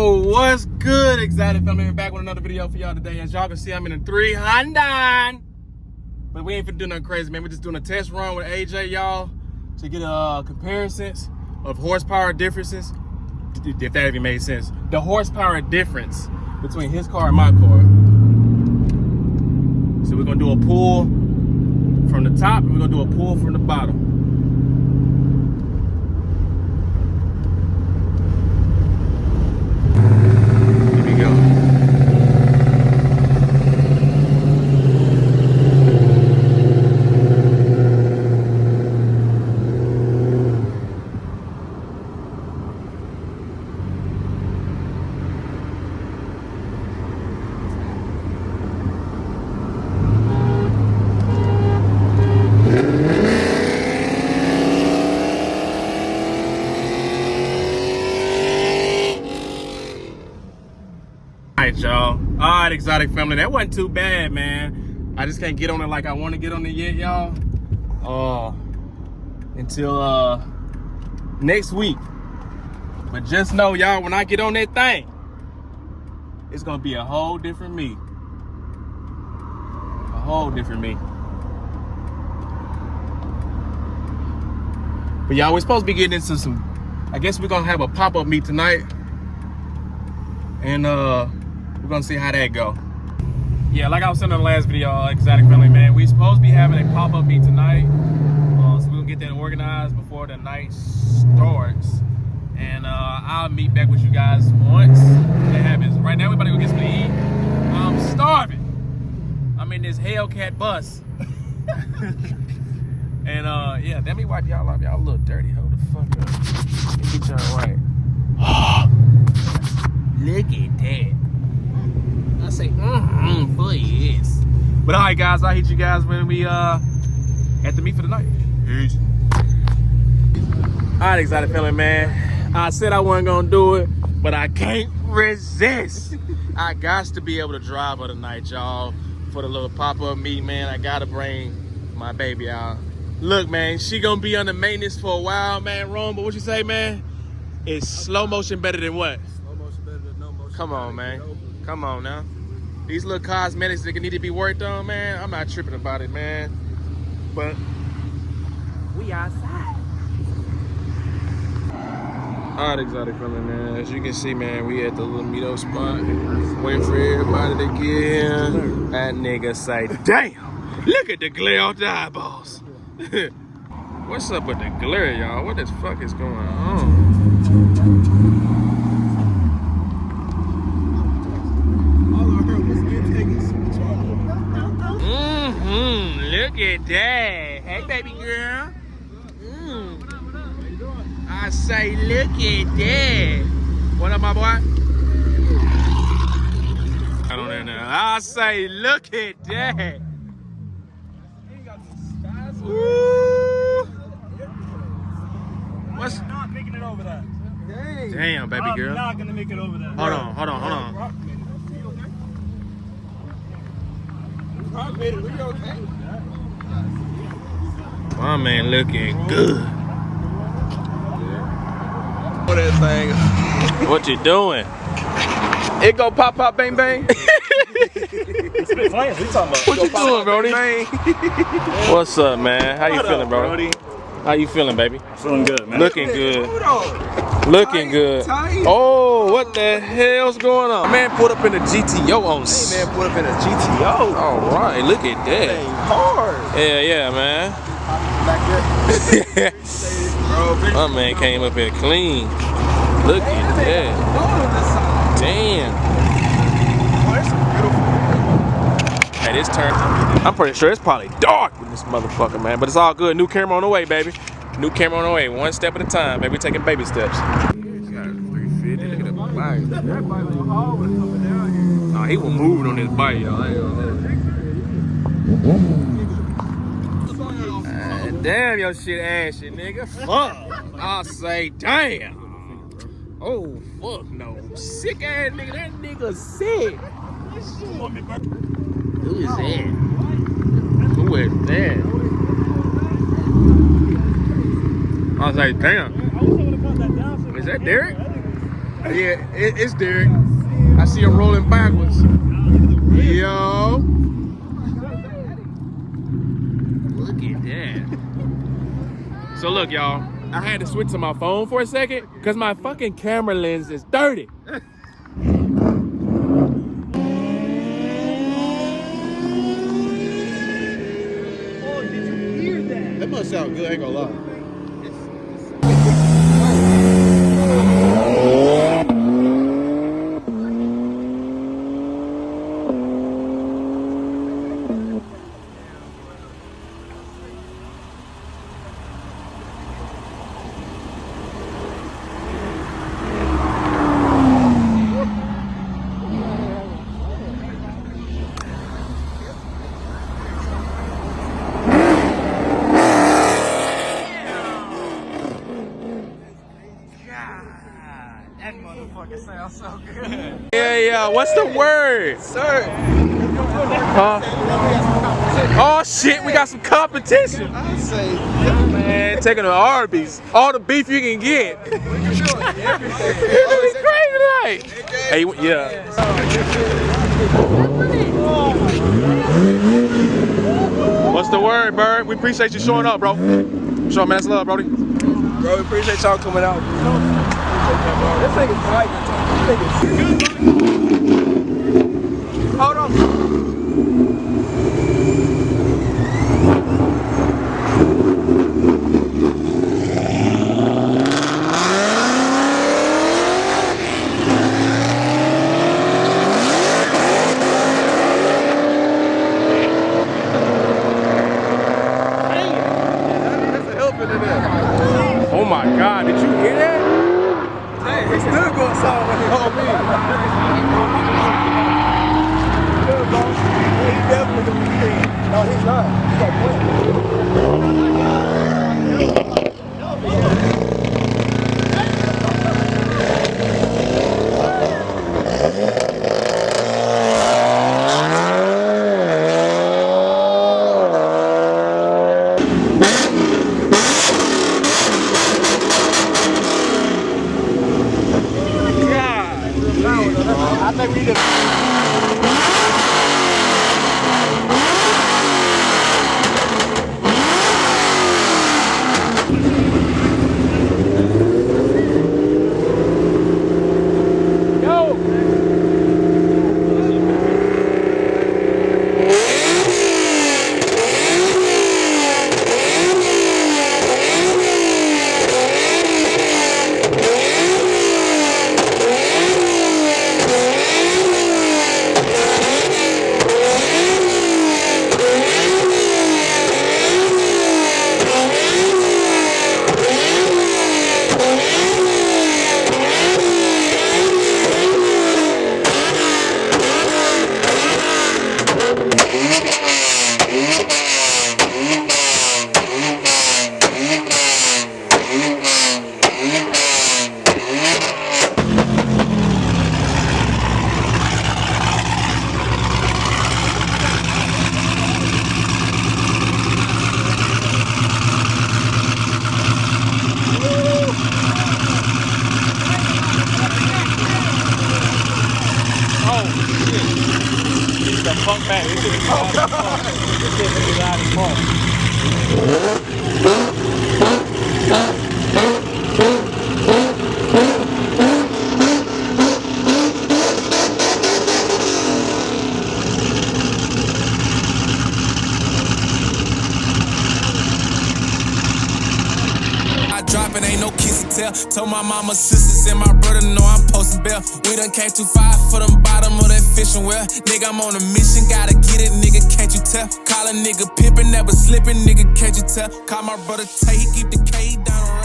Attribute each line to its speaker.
Speaker 1: Yo, what's good, Exotic family? We're back with another video for y'all today. As y'all can see, I'm in a 300. But we ain't finna do nothing crazy, man. We're just doing a test run with AJ, y'all, to get comparisons of horsepower differences, if that even made sense. The horsepower difference between his car and my car. So we're gonna do a pull from the top, and we're gonna do a pull from the bottom. Alright, y'all. Alright, Exotic family. That wasn't too bad, man. I just can't get on it like I want to get on it yet, y'all. Until next week. But just know, y'all, when I get on that thing, it's gonna be a whole different me. A whole different me. But y'all, we're supposed to be getting into some, I guess we're gonna have a pop-up meet tonight. And we're gonna see how that go. Yeah, like I was saying in the last video, Exotic family, man, we supposed to be having a pop-up meet tonight. So we're gonna get that organized before the night starts. And I'll meet back with you guys once that happens. Right now, everybody go get something to eat. I'm starving. I'm in this Hellcat bus. And yeah, let me wipe y'all off. Y'all a little dirty. Hold the fuck up. Let me get y'all right. Look at that. I say, boy, yes. But all right, guys, I'll hit you guys when we at the meet for the night. Peace. All right, Exotic family, man. I said I wasn't gonna do it, but I can't resist. I got to be able to drive her tonight, y'all, for the little pop-up meet, man. I gotta bring my baby out. Look, man, she gonna be under maintenance for a while, man. Rome, but what you say, man? Is slow motion better than what?
Speaker 2: Slow motion better than no motion.
Speaker 1: Come on, man. Come on now. These little cosmetics that need to be worked on, man, I'm not tripping about it, man. But we outside. All right, Exotic family, man. As you can see, man, we at the little meetup spot. Waiting for everybody to get here. That nigga say, damn, look at the glare off the eyeballs. What's up with the glare, y'all? What the fuck is going on? Look at that. Hey, baby girl. I say, look at that. What up, my boy? I don't know now. I say, look at that. Woo. What's
Speaker 2: not making it over that?
Speaker 1: Damn, baby girl.
Speaker 2: I'm not gonna make it over that.
Speaker 1: Hold on. My man looking good.
Speaker 2: What that thing?
Speaker 1: What you doing?
Speaker 2: It go pop, pop, bang, bang.
Speaker 1: What you doing, Brody? What's up, man? How you feeling, bro? How you feeling, baby?
Speaker 2: Feeling good, man.
Speaker 1: Looking good. Looking good. Oh, what the hell's going on? Man pulled up in a GTO on.
Speaker 2: Hey, man, put up in a GTO.
Speaker 1: All right, look at that.
Speaker 2: That ain't hard.
Speaker 1: Yeah, man.
Speaker 2: Back there.
Speaker 1: My man came up here clean. Look at that. Damn. Hey, this turn, I'm pretty sure it's probably dark with this motherfucker, man. But it's all good. New camera on the way, baby. New camera on the way. One step at a time, baby. Taking baby steps. Got 350. Look at that bike. That bike was hard when coming down here. Nah, he was moving on this bike, y'all. Damn, your shit ashy, nigga. Fuck. I'll say, damn. Oh, fuck no. Sick ass nigga. That nigga sick. Who is that? Who is that? I was like, damn. Is that Derek? Yeah, it's Derek. I see him rolling backwards. Yo. Look at that. So look, y'all. I had to switch to my phone for a second because my fucking camera lens is dirty.
Speaker 2: That must sound good, I ain't gonna lie.
Speaker 3: That motherfucker sounds so good.
Speaker 1: Yeah. What's the word?
Speaker 2: Sir.
Speaker 1: Oh shit, we got some competition.
Speaker 2: I say,
Speaker 1: Man, taking the Arby's. All the beef you can get. It's crazy tonight. Hey, yeah. What's the word, Bird? We appreciate you showing up, bro. Show man, that's love, Brody.
Speaker 2: bro, we appreciate y'all coming out. This thing is tight. Hold on.
Speaker 1: Oh my God, did you hear that?
Speaker 2: Hey, he's still going solid when he hold me. Good, bro. He's definitely going to be clean. No, he's not. He's going I think we just...
Speaker 1: Fuck back. This shit is loud as fuck. This shit is loud as fuck.
Speaker 4: Drop it, ain't no kiss and tell. Told my mama, sisters, and my brother know I'm posting bail. We done came too far for them bottom of that fishing well. Nigga, I'm on a mission, gotta get it, nigga, can't you tell? Call a nigga pimpin', never slippin', nigga, can't you tell? Call my brother Tay, he keep the K down.